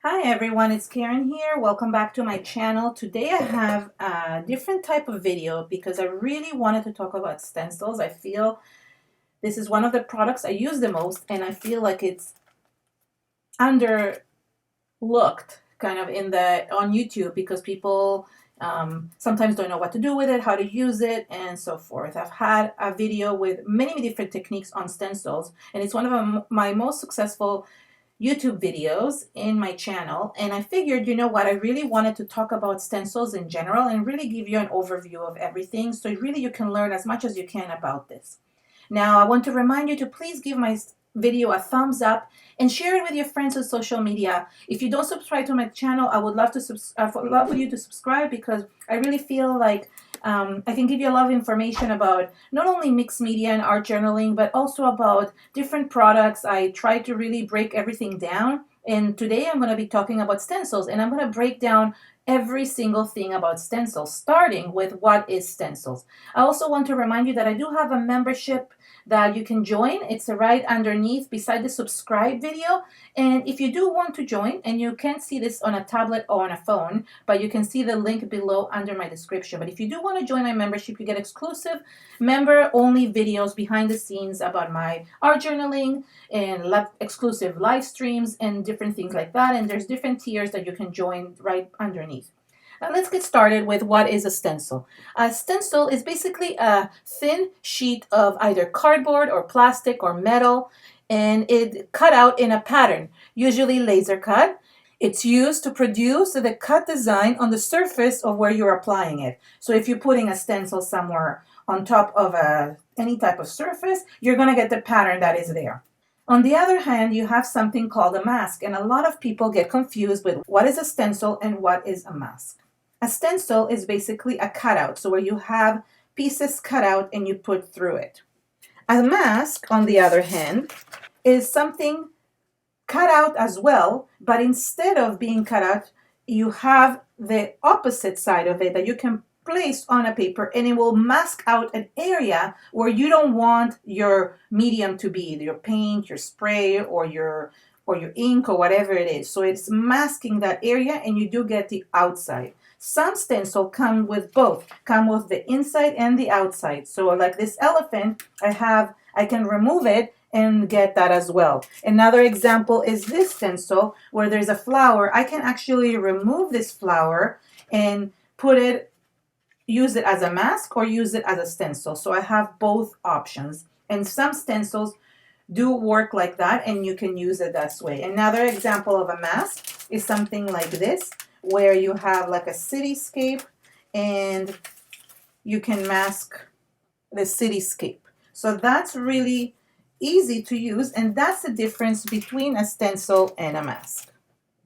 Hi everyone, it's Karen here. Welcome back to my channel. Today I have a different type of video because I really wanted to talk about stencils. I feel this is one of the products I use the most and I feel like it's underlooked kind of on YouTube because people sometimes don't know what to do with it, how to use it, and so forth. I've had a video with many different techniques on stencils and it's one of my most successful YouTube videos in my channel, and I figured, you know what, I really wanted to talk about stencils in general and really give you an overview of everything so really you can learn as much as you can about this. Now, I want to remind you to please give my video a thumbs up and share it with your friends on social media. If you don't subscribe to my channel, I would love for you to subscribe because I really feel like I can give you a lot of information about not only mixed media and art journaling, but also about different products. I try to really break everything down. And today I'm going to be talking about stencils, and I'm going to break down every single thing about stencils, starting with what is stencils. I also want to remind you that I do have a membership that you can join. It's right underneath beside the subscribe video. And if you do want to join, and you can't see this on a tablet or on a phone, but you can see the link below under my description. But if you do want to join my membership, you get exclusive member-only videos behind the scenes about my art journaling and exclusive live streams and different things like that. And there's different tiers that you can join right underneath. Now let's get started with what is a stencil. A stencil is basically a thin sheet of either cardboard or plastic or metal, and it cut out in a pattern, usually laser cut. It's used to produce the cut design on the surface of where you're applying it. So if you're putting a stencil somewhere on top of any type of surface, you're going to get the pattern that is there. On the other hand, you have something called a mask, and a lot of people get confused with what is a stencil and what is a mask. A stencil is basically a cutout, so where you have pieces cut out and you put through it. A mask, on the other hand, is something cut out as well, but instead of being cut out, you have the opposite side of it that you can place on a paper, and it will mask out an area where you don't want your medium to be, your paint, your spray, or your ink, or whatever it is. So it's masking that area, and you do get the outside. Some stencils come with both, come with the inside and the outside. So like this elephant, I can remove it and get that as well. Another example is this stencil where there's a flower. I can actually remove this flower and use it as a mask or use it as a stencil. So I have both options. And some stencils do work like that, and you can use it that way. Another example of a mask is something like this, where you have like a cityscape and you can mask the cityscape. So that's really easy to use, and that's the difference between a stencil and a mask.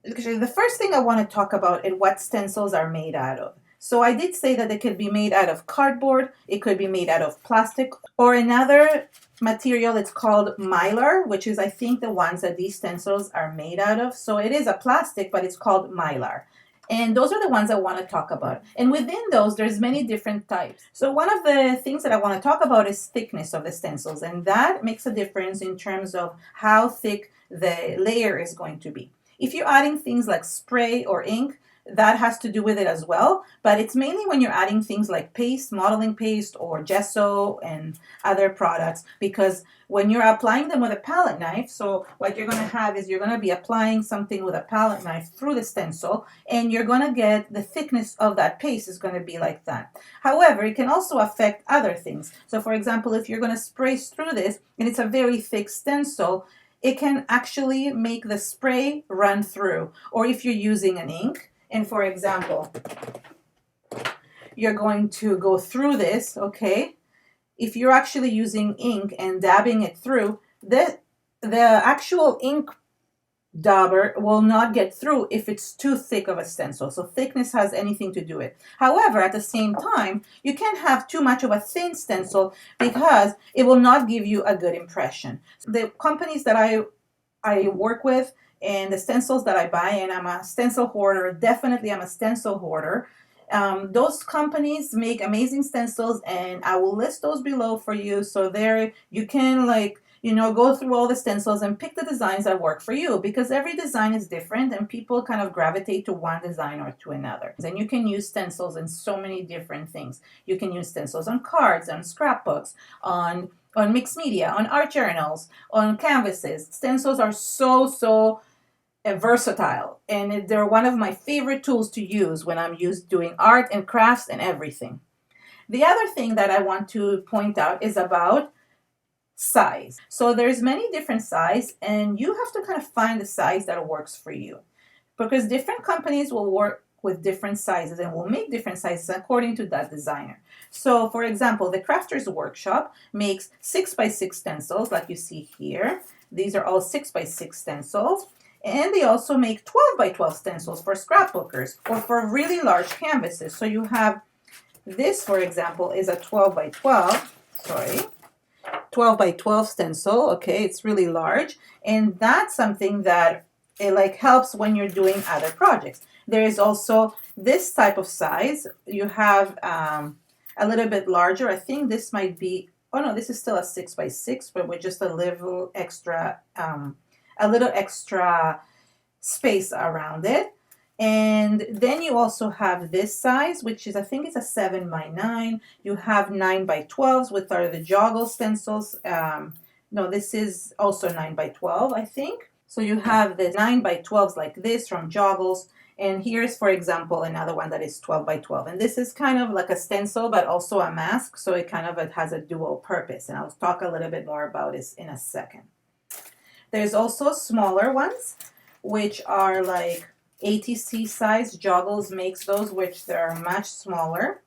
The first thing I want to talk about is what stencils are made out of. So I did say that they could be made out of cardboard, it could be made out of plastic, or another material. It's called mylar, which is I think the ones that these stencils are made out of. So it is a plastic, but it's called mylar. And those are the ones I want to talk about. And within those, there's many different types. So one of the things that I want to talk about is thickness of the stencils. And that makes a difference in terms of how thick the layer is going to be. If you're adding things like spray or ink, that has to do with it as well, but it's mainly when you're adding things like paste, modeling paste, or gesso and other products, because when you're applying them with a palette knife, so what you're going to have is you're going to be applying something with a palette knife through the stencil, and you're going to get the thickness of that paste is going to be like that. However, it can also affect other things. So for example, if you're going to spray through this and it's a very thick stencil, it can actually make the spray run through. Or if you're using an ink, and for example, you're going to go through this, okay? If you're actually using ink and dabbing it through, the actual ink dauber will not get through if it's too thick of a stencil. So thickness has anything to do with it. However, at the same time, you can't have too much of a thin stencil because it will not give you a good impression. The companies that I work with and the stencils that I buy, and I'm a stencil hoarder, definitely I'm a stencil hoarder. Those companies make amazing stencils, and I will list those below for you. So there you can you know, go through all the stencils and pick the designs that work for you, because every design is different and people kind of gravitate to one design or to another. And you can use stencils in so many different things. You can use stencils on cards, on scrapbooks, on mixed media, on art journals, on canvases. Stencils are so versatile, and they're one of my favorite tools to use when I'm doing art and crafts and everything. The other thing that I want to point out is about size. So there's many different size, and you have to kind of find the size that works for you, because different companies will work with different sizes and will make different sizes according to that designer. So for example, the Crafters Workshop makes 6x6 stencils like you see here. These are all 6x6 stencils. And they also make 12x12 stencils for scrapbookers or for really large canvases. So you have this, for example, is a 12x12 stencil. Okay, it's really large. And that's something that it like helps when you're doing other projects. There is also this type of size. You have a little bit larger. I think this might be, oh no, this is still a 6x6, but with just a little extra space around it. And then you also have this size, which is, I think it's a 7x9. You have 9x12s, which are the Joggles stencils. No, this is also 9x12, I think. So you have the 9x12s like this from Joggles. And here's, for example, another one that is 12x12. And this is kind of like a stencil, but also a mask. So it kind of has a dual purpose. And I'll talk a little bit more about this in a second. There's also smaller ones, which are like ATC size. Joggles makes those, which they're much smaller.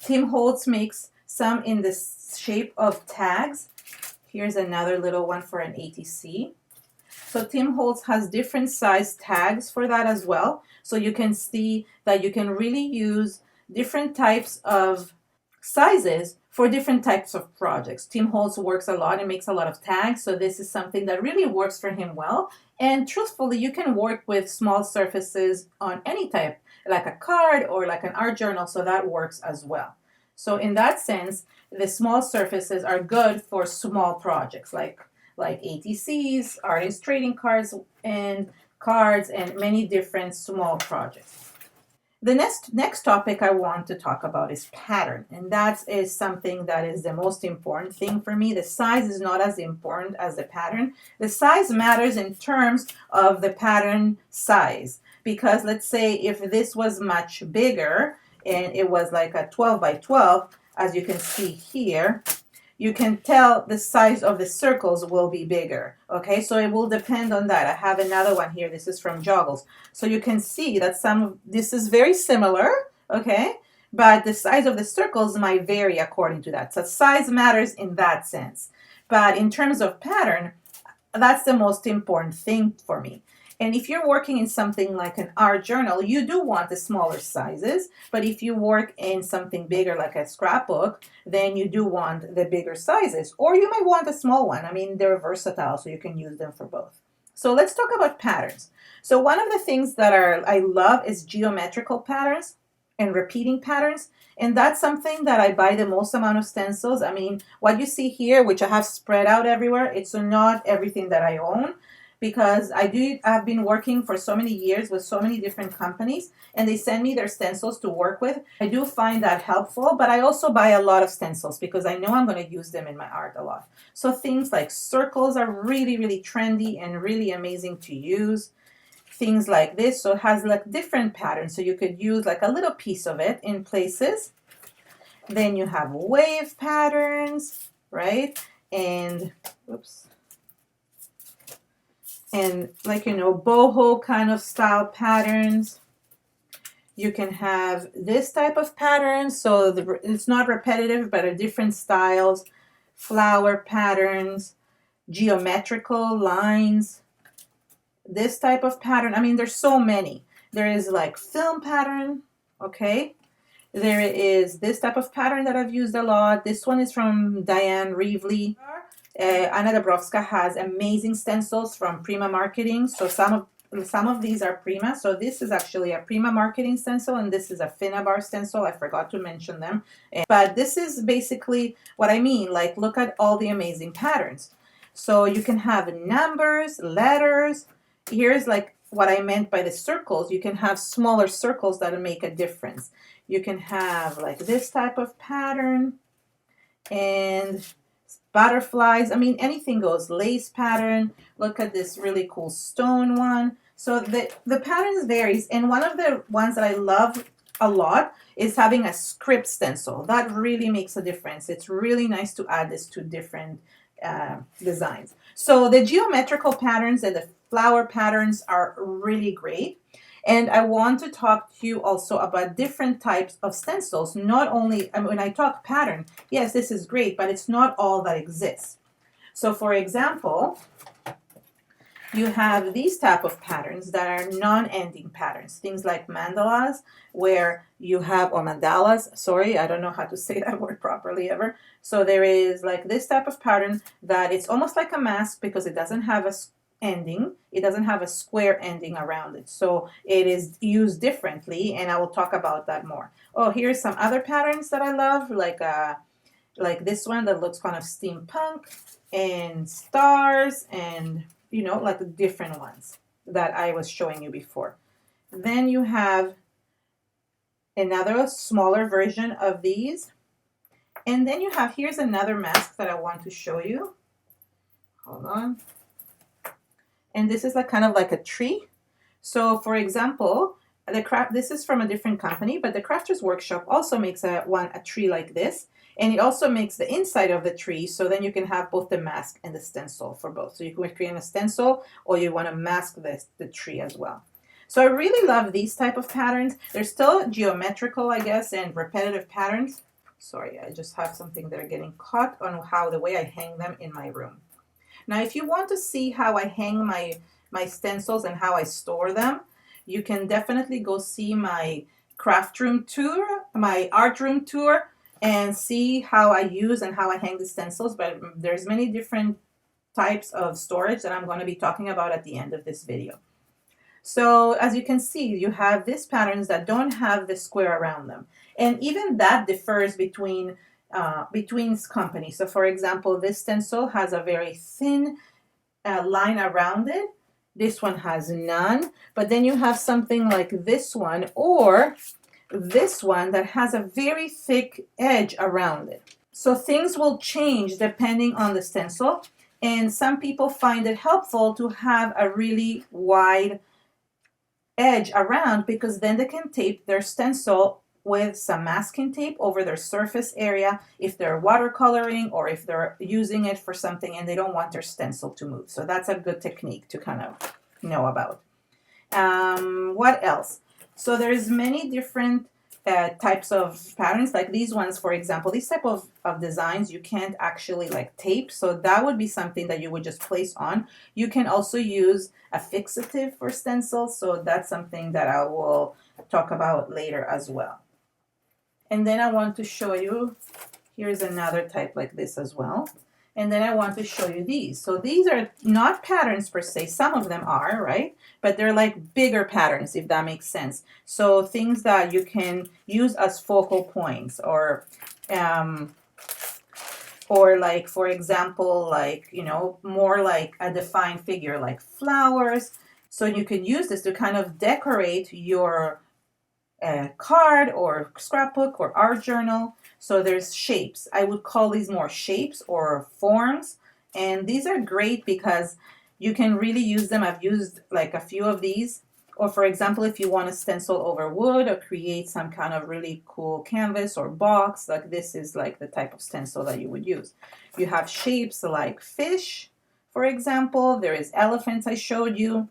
Tim Holtz makes some in the shape of tags. Here's another little one for an ATC. So Tim Holtz has different size tags for that as well. So you can see that you can really use different types of sizes for different types of projects. Tim Holtz works a lot and makes a lot of tags, so this is something that really works for him well. And truthfully, you can work with small surfaces on any type, like a card or like an art journal, so that works as well. So in that sense, the small surfaces are good for small projects like ATCs, artist trading cards, and many different small projects. The next topic I want to talk about is pattern, and that is something that is the most important thing for me. The size is not as important as the pattern. The size matters in terms of the pattern size, because let's say if this was much bigger and it was like a 12x12, as you can see here, you can tell the size of the circles will be bigger. Okay, so it will depend on that. I have another one here. This is from Joggles. So you can see that this is very similar, okay, but the size of the circles might vary according to that. So size matters in that sense. But in terms of pattern, that's the most important thing for me. And if you're working in something like an art journal, you do want the smaller sizes. But if you work in something bigger like a scrapbook, then you do want the bigger sizes. Or you might want a small one. I mean, they're versatile, so you can use them for both. So let's talk about patterns. So one of the things that I love is geometrical patterns and repeating patterns. And that's something that I buy the most amount of stencils. I mean, what you see here, which I have spread out everywhere, it's not everything that I own, because I've been working for so many years with so many different companies, and they send me their stencils to work with. I do find that helpful, but I also buy a lot of stencils because I know I'm going to use them in my art a lot. So things like circles are really, really trendy and really amazing to use. Things like this, so it has like different patterns, so you could use like a little piece of it in places. Then you have wave patterns, right? And oops. And like, you know, boho kind of style patterns. You can have this type of pattern, so it's not repetitive, but are different styles. Flower patterns, geometrical lines, this type of pattern. I mean, there's so many. There is like film pattern, okay? There is this type of pattern that I've used a lot. This one is from Diane Reevely. Anna Dabrowska has amazing stencils from Prima Marketing. So some of these are Prima. So this is actually a Prima Marketing stencil, and this is a Finnabair stencil. I forgot to mention them. But this is basically what I mean. Like, look at all the amazing patterns. So you can have numbers, letters. Here's like what I meant by the circles. You can have smaller circles that make a difference. You can have like this type of pattern and butterflies. I mean, anything goes. Lace pattern. Look at this really cool stone one. So the patterns varies. And one of the ones that I love a lot is having a script stencil. That really makes a difference. It's really nice to add this to different designs. So the geometrical patterns and the flower patterns are really great. And I want to talk to you also about different types of stencils. Not only, I mean, when I talk pattern, yes, this is great, but it's not all that exists. So for example, you have these type of patterns that are non-ending patterns, things like mandalas, where you have, or mandalas, sorry, I don't know how to say that word properly ever. So there is like this type of pattern that it's almost like a mask because it doesn't have a ending. It doesn't have a square ending around it. So it is used differently, and I will talk about that more. Oh, here's some other patterns that I love, like this one that looks kind of steampunk, and stars, and you know, like the different ones that I was showing you before. Then you have another smaller version of these. And then you have, here's another mask that I want to show you. Hold on. And this is like kind of like a tree. So for example, this is from a different company, but the Crafters Workshop also makes a tree like this. And it also makes the inside of the tree, so then you can have both the mask and the stencil for both. So you can create a stencil, or you want to mask the tree as well. So I really love these type of patterns. They're still geometrical, I guess, and repetitive patterns. Sorry, I just have something that are getting caught on the way I hang them in my room. Now, if you want to see how I hang my stencils and how I store them, you can definitely go see my craft room tour, my art room tour, and see how I use and how I hang the stencils. But there's many different types of storage that I'm going to be talking about at the end of this video. So as you can see, you have these patterns that don't have the square around them. And even that differs between companies. So for example, this stencil has a very thin line around it. This one has none. But then you have something like this one, or this one that has a very thick edge around it. So things will change depending on the stencil, and some people find it helpful to have a really wide edge around, because then they can tape their stencil with some masking tape over their surface area if they're watercoloring or if they're using it for something and they don't want their stencil to move. So that's a good technique to kind of know about. What else? So there's many different types of patterns, like these ones, for example. These type of designs you can't actually like tape, so that would be something that you would just place on. You can also use a fixative for stencils, so that's something that I will talk about later as well. And then I want to show you, here's another type like this as well. And then I want to show you these. So these are not patterns per se. Some of them are, right? But they're like bigger patterns, if that makes sense. So things that you can use as focal points, or like, for example, like, you know, more like a defined figure, like flowers. So you can use this to kind of decorate your card or scrapbook or art journal. So there's shapes. I would call these more shapes or forms. And these are great because you can really use them. I've used like a few of these. Or for example, if you want to stencil over wood or create some kind of really cool canvas or box, like this is like the type of stencil that you would use. You have shapes like fish, for example. There is elephants I showed you.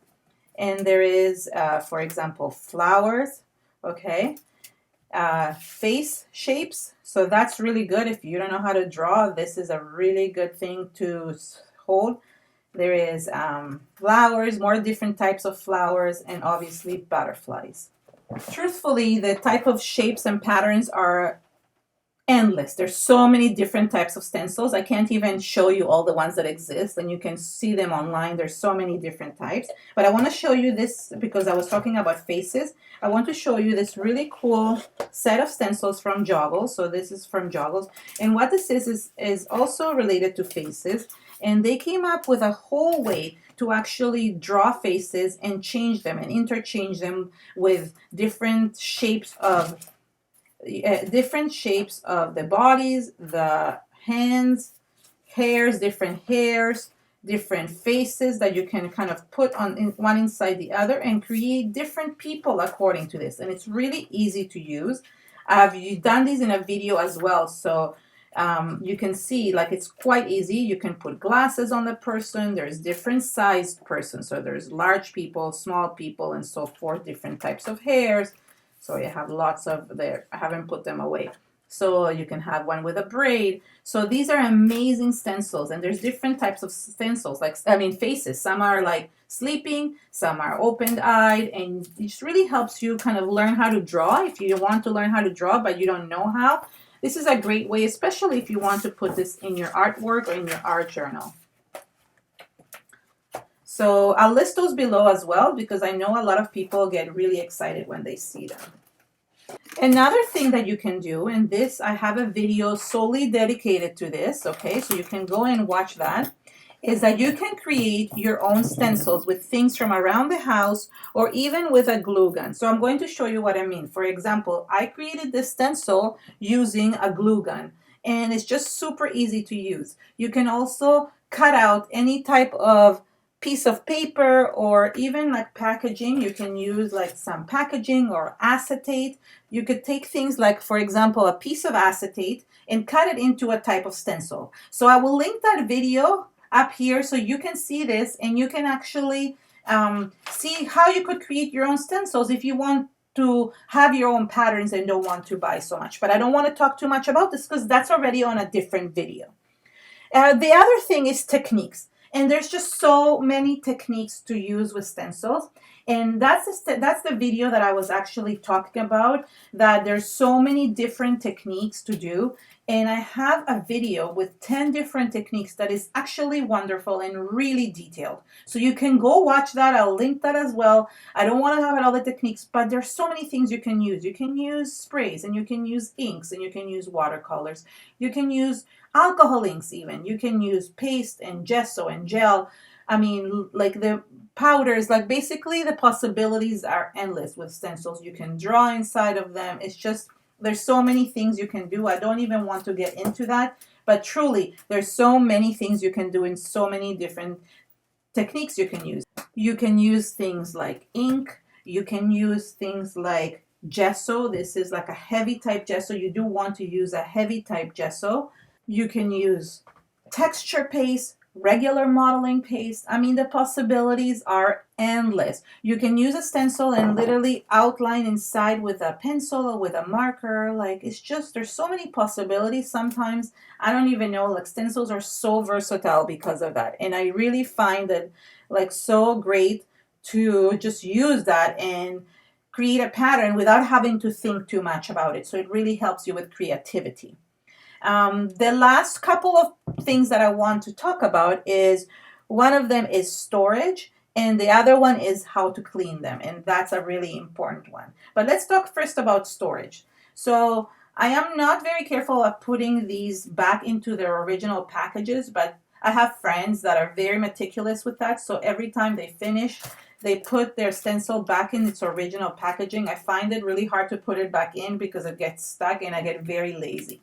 And there is, for example, flowers. Okay. Face shapes. So that's really good. If you don't know how to draw, this is a really good thing to hold. There is flowers, more different types of flowers, and obviously butterflies. Truthfully, the type of shapes and patterns are endless. There's so many different types of stencils. I can't even show you all the ones that exist, and you can see them online. There's so many different types. But I want to show you this because I was talking about faces. I want to show you this really cool set of stencils from Joggles. So this is from Joggles. And what this is also related to faces. and they came up with a whole way to actually draw faces and change them and interchange them with different shapes of the bodies, the hands, different hairs, different faces that you can kind of put on one inside the other and create different people according to this. And it's really easy to use. I've done this in a video as well, so you can see like it's quite easy. You can put glasses on the person. There's different sized persons, so there's large people, small people, and so forth, different types of hairs. So you have lots of there. I haven't put them away. So you can have one with a braid. So these are amazing stencils, and there's different types of stencils, faces. Some are like sleeping, some are open-eyed, and it just really helps you kind of learn how to draw if you want to learn how to draw but you don't know how. This is a great way, especially if you want to put this in your artwork or in your art journal. So I'll list those below as well because I know a lot of people get really excited when they see them. Another thing that you can do, and this, I have a video solely dedicated to this, okay, so you can go and watch that, is that you can create your own stencils with things from around the house or even with a glue gun. So I'm going to show you what I mean. For example, I created this stencil using a glue gun, and it's just super easy to use. You can also cut out any type of piece of paper or even like packaging. You can use like some packaging or acetate. You could take things like, for example, a piece of acetate and cut it into a type of stencil. So I will link that video up here so you can see this and you can actually see how you could create your own stencils if you want to have your own patterns and don't want to buy so much. But I don't want to talk too much about this because that's already on a different video. The other thing is techniques. And there's just so many techniques to use with stencils. And that's the video that I was actually talking about, that there's so many different techniques to do. And I have a video with 10 different techniques that is actually wonderful and really detailed. So you can go watch that. I'll link that as well. I don't want to have all the techniques, but there's so many things you can use. You can use sprays, and you can use inks, and you can use watercolors. You can use alcohol inks even. You can use paste and gesso and gel. I mean, like the powders, like basically the possibilities are endless with stencils. You can draw inside of them. It's just, there's so many things you can do. I don't even want to get into that, but truly there's so many things you can do in so many different techniques you can use. You can use things like ink. You can use things like gesso. This is like a heavy type gesso. You do want to use a heavy type gesso. You can use texture paste, regular modeling paste. I mean, the possibilities are endless. You can use a stencil and literally outline inside with a pencil or with a marker. Like, it's just, there's so many possibilities. Sometimes I don't even know, like stencils are so versatile because of that. And I really find it like so great to just use that and create a pattern without having to think too much about it. So it really helps you with creativity. The last couple of things that I want to talk about is, one of them is storage and the other one is how to clean them, and that's a really important one. But let's talk first about storage. So I am not very careful of putting these back into their original packages, but I have friends that are very meticulous with that. So every time they finish, they put their stencil back in its original packaging. I find it really hard to put it back in because it gets stuck and I get very lazy.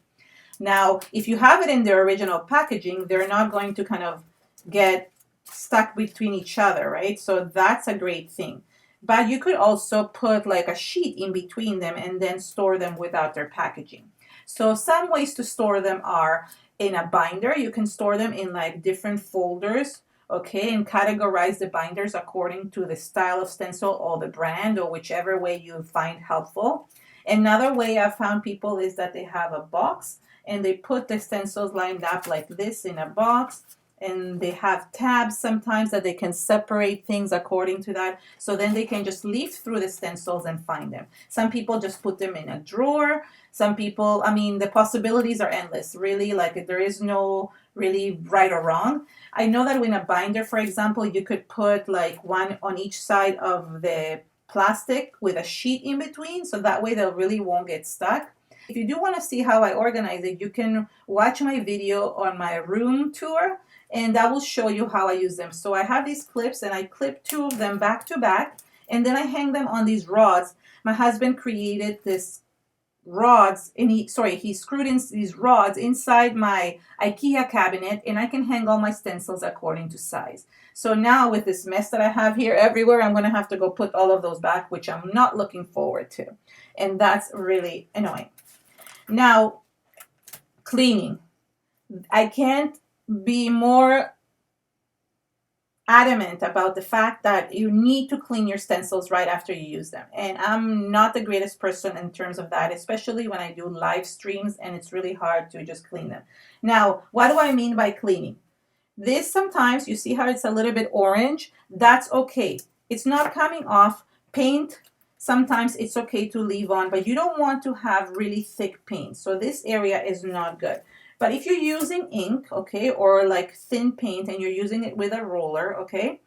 Now, if you have it in their original packaging, they're not going to kind of get stuck between each other, right? So that's a great thing. But you could also put like a sheet in between them and then store them without their packaging. So some ways to store them are in a binder. You can store them in like different folders, okay, and categorize the binders according to the style of stencil or the brand or whichever way you find helpful. Another way I've found people is that they have a box and they put the stencils lined up like this in a box, and they have tabs sometimes that they can separate things according to that. So then they can just leaf through the stencils and find them. Some people just put them in a drawer. Some people, I mean, the possibilities are endless, really. Like, there is no really right or wrong. I know that in a binder, for example, you could put like one on each side of the plastic with a sheet in between, so that way they really won't get stuck. If you do want to see how I organize it, you can watch my video on my room tour, and that will show you how I use them. So I have these clips and I clip 2 of them back to back, and then I hang them on these rods. My husband created this rods, and he screwed in these rods inside my IKEA cabinet, and I can hang all my stencils according to size. So now with this mess that I have here everywhere, I'm going to have to go put all of those back, which I'm not looking forward to. And that's really annoying. Now, cleaning. I can't be more adamant about the fact that you need to clean your stencils right after you use them. And I'm not the greatest person in terms of that, especially when I do live streams and it's really hard to just clean them. Now, what do I mean by cleaning? This sometimes, you see how it's a little bit orange? That's okay. It's not coming off. Paint, sometimes it's okay to leave on, but you don't want to have really thick paint. So this area is not good. But if you're using ink, okay, or like thin paint and you're using it with a roller, okay,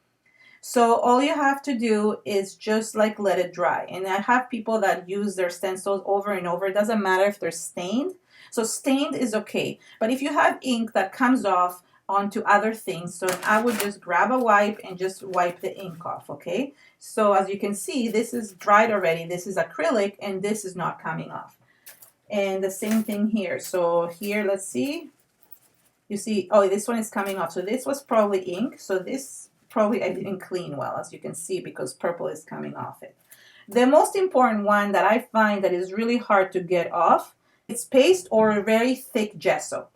so all you have to do is just like let it dry. And I have people that use their stencils over and over. It doesn't matter if they're stained. So stained is okay. But if you have ink that comes off onto other things, so I would just grab a wipe and just wipe the ink off, okay? So as you can see, this is dried already. This is acrylic and this is not coming off. And the same thing here. So here, let's see. You see, oh, this one is coming off. So this was probably ink. So this probably I didn't clean well, as you can see, because purple is coming off it. The most important one that I find that is really hard to get off, it's paste or very thick gesso.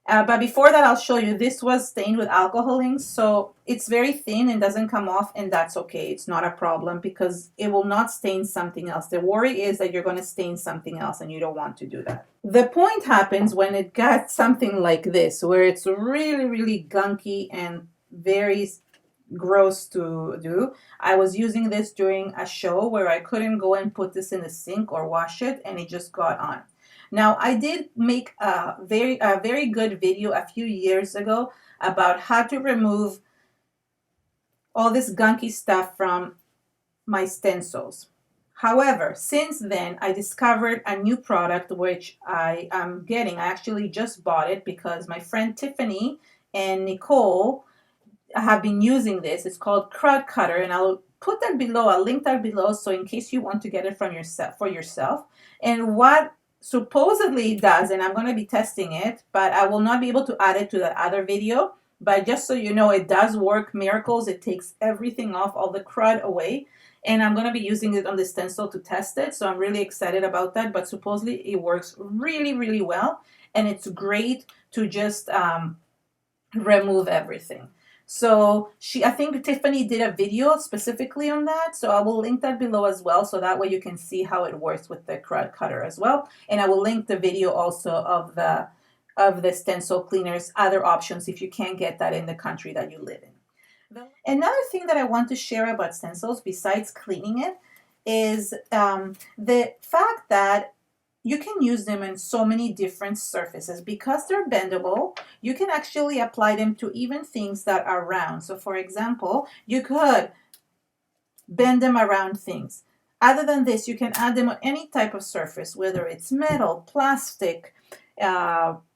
But before that, I'll show you, this was stained with alcohol ink, so it's very thin and doesn't come off, and that's okay. It's not a problem because it will not stain something else. The worry is that you're going to stain something else, and you don't want to do that. The point happens when it got something like this, where it's really, really gunky and very gross to do. I was using this during a show where I couldn't go and put this in the sink or wash it, and it just got on. Now, I did make a very good video a few years ago about how to remove all this gunky stuff from my stencils. However, since then, I discovered a new product which I am getting. I actually just bought it because my friend Tiffany and Nicole have been using this. It's called Crud Cutter, and I'll put that below. I'll link that below, so in case you want to get it from yourself, for yourself. And what supposedly it does, and I'm going to be testing it, but I will not be able to add it to that other video, but just so you know, it does work miracles. It takes everything off, all the crud away, and I'm going to be using it on the stencil to test it, so I'm really excited about that. But supposedly it works really, really well, and it's great to just remove everything. So I think Tiffany did a video specifically on that, so I will link that below as well, so that way you can see how it works with the Crud Cutter as well. And I will link the video also of the stencil cleaners, other options if you can't get that in the country that you live in. Another thing that I want to share about stencils, besides cleaning it, is the fact that you can use them in so many different surfaces. Because they're bendable, you can actually apply them to even things that are round. So for example, you could bend them around things. Other than this, you can add them on any type of surface, whether it's metal, plastic,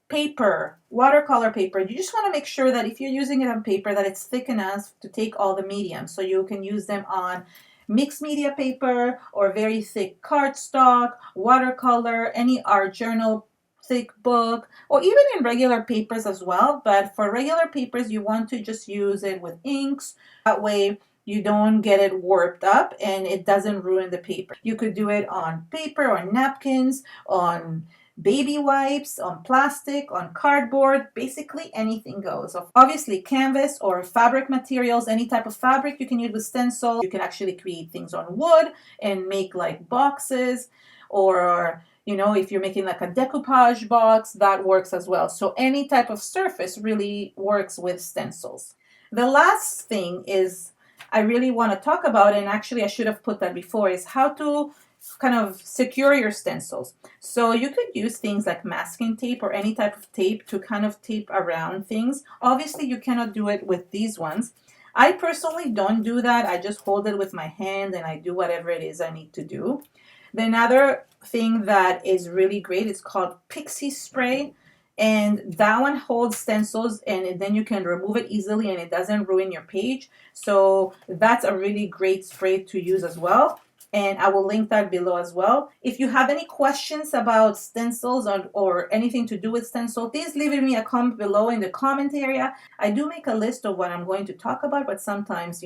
paper, watercolor paper. You just want to make sure that if you're using it on paper, that it's thick enough to take all the medium. So you can use them on mixed media paper or very thick cardstock, watercolor, any art journal, thick book, or even in regular papers as well. But for regular papers, you want to just use it with inks. That way you don't get it warped up and it doesn't ruin the paper. You could do it on paper, on napkins, on baby wipes, on plastic, on cardboard, basically anything goes. Obviously canvas or fabric materials, any type of fabric you can use with stencil. You can actually create things on wood and make like boxes, or you know, if you're making like a decoupage box, that works as well. So any type of surface really works with stencils. The last thing is I really want to talk about, and actually I should have put that before, is how to kind of secure your stencils. So you could use things like masking tape or any type of tape to kind of tape around things. Obviously you cannot do it with these ones. I personally don't do that. I just hold it with my hand and I do whatever it is I need to do. Then another thing that is really great is called Pixie Spray. And that one holds stencils, and then you can remove it easily and it doesn't ruin your page. So that's a really great spray to use as well. And I will link that below as well. If you have any questions about stencils or anything to do with stencil, please leave me a comment below in the comment area. I do make a list of what I'm going to talk about, but sometimes,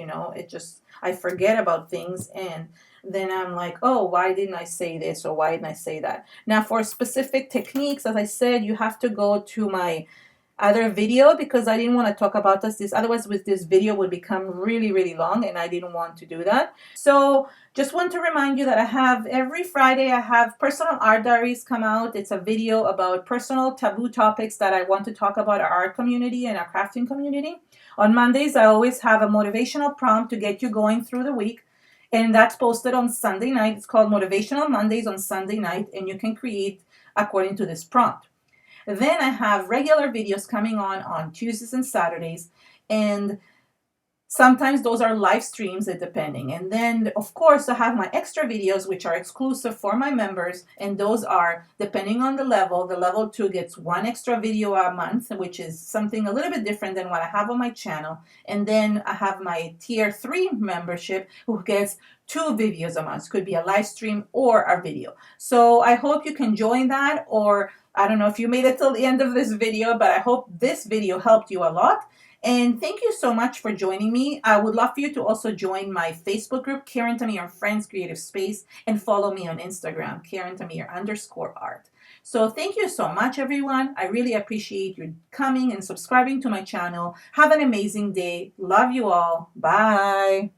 I forget about things, and then I'm like, oh, why didn't I say this, or why didn't I say that? Now, for specific techniques, as I said, you have to go to my other video, because I didn't want to talk about this. Otherwise, with this video would become really, really long, and I didn't want to do that. So just want to remind you that every Friday, I have personal art diaries come out. It's a video about personal taboo topics that I want to talk about our art community and our crafting community. On Mondays, I always have a motivational prompt to get you going through the week. And that's posted on Sunday night. It's called Motivational Mondays on Sunday night, and you can create according to this prompt. Then I have regular videos coming on Tuesdays and Saturdays, and sometimes those are live streams, depending. And then, of course, I have my extra videos, which are exclusive for my members, and those are, depending on the level 2 gets one extra video a month, which is something a little bit different than what I have on my channel. And then I have my tier 3 membership, who gets 2 videos a month. Could be a live stream or a video. So I hope you can join that, or I don't know if you made it till the end of this video, but I hope this video helped you a lot. And thank you so much for joining me. I would love for you to also join my Facebook group, Karen Tamir Friends Creative Space, and follow me on Instagram, Karen_art. So thank you so much, everyone. I really appreciate you coming and subscribing to my channel. Have an amazing day. Love you all. Bye.